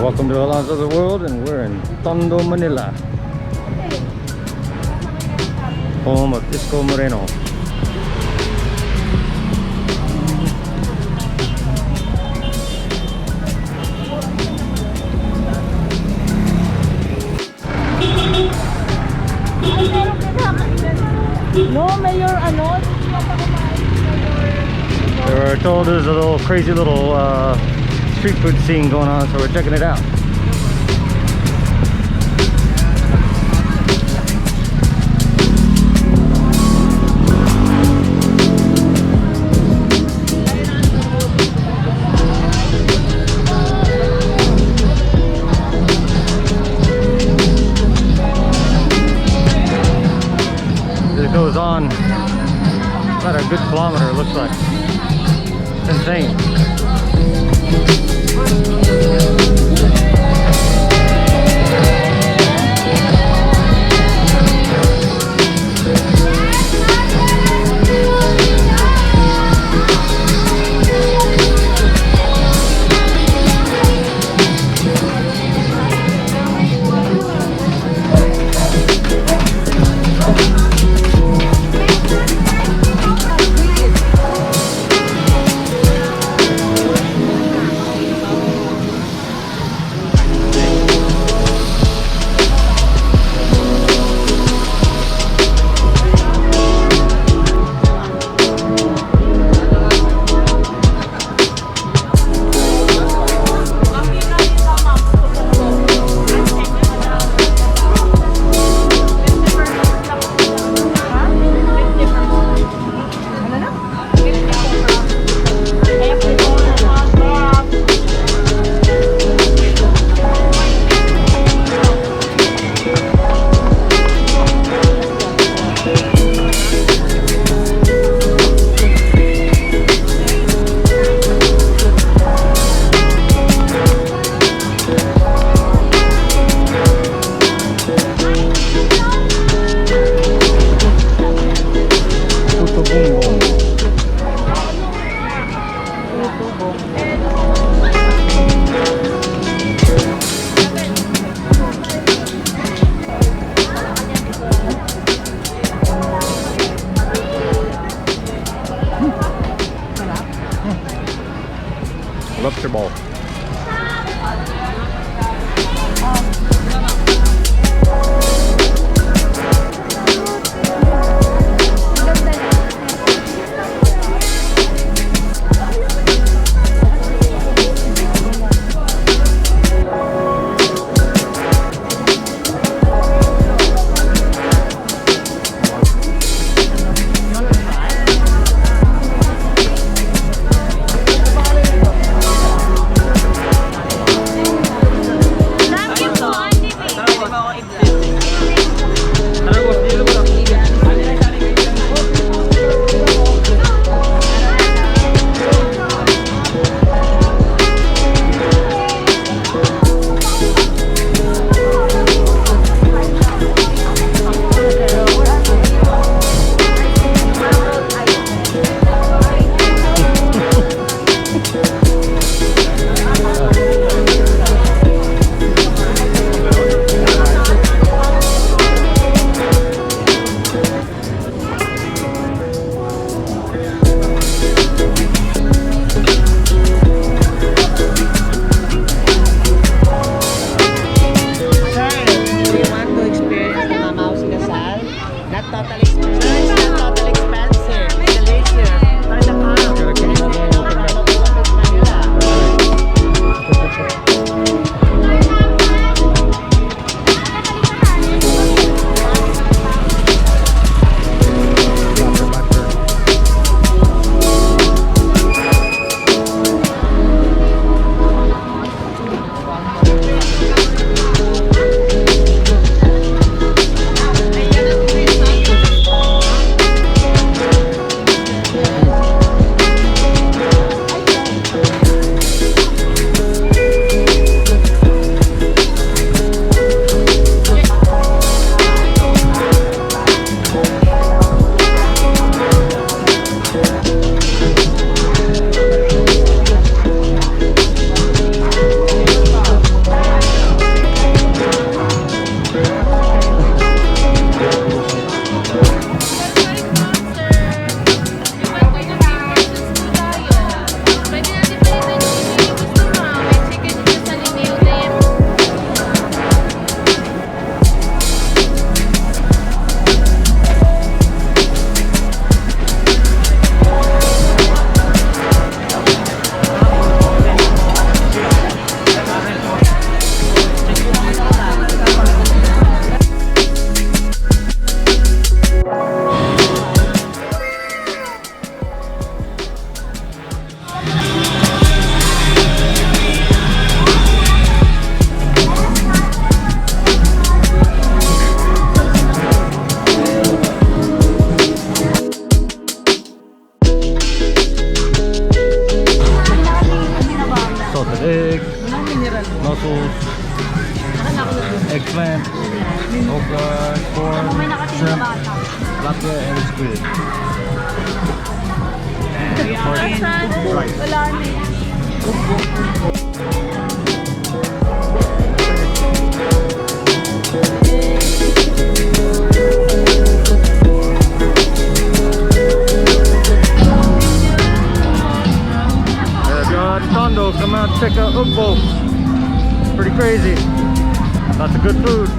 Welcome to Alonso of the World, and we're in Tondo, Manila, home of Disco Moreno. No, Mayor, ano? We're told there's a little crazy little street food scene going on, so we're checking it out. It goes on about a good kilometer, it looks like. It's insane. Lobster ball. eggs, mussels, eggplant, okra, corn, shrimp, tilapia, and squid. And of course, rice. Wala na eh. If you're out in Tondo, come out and check out UGBO. It's pretty crazy. Lots of good food.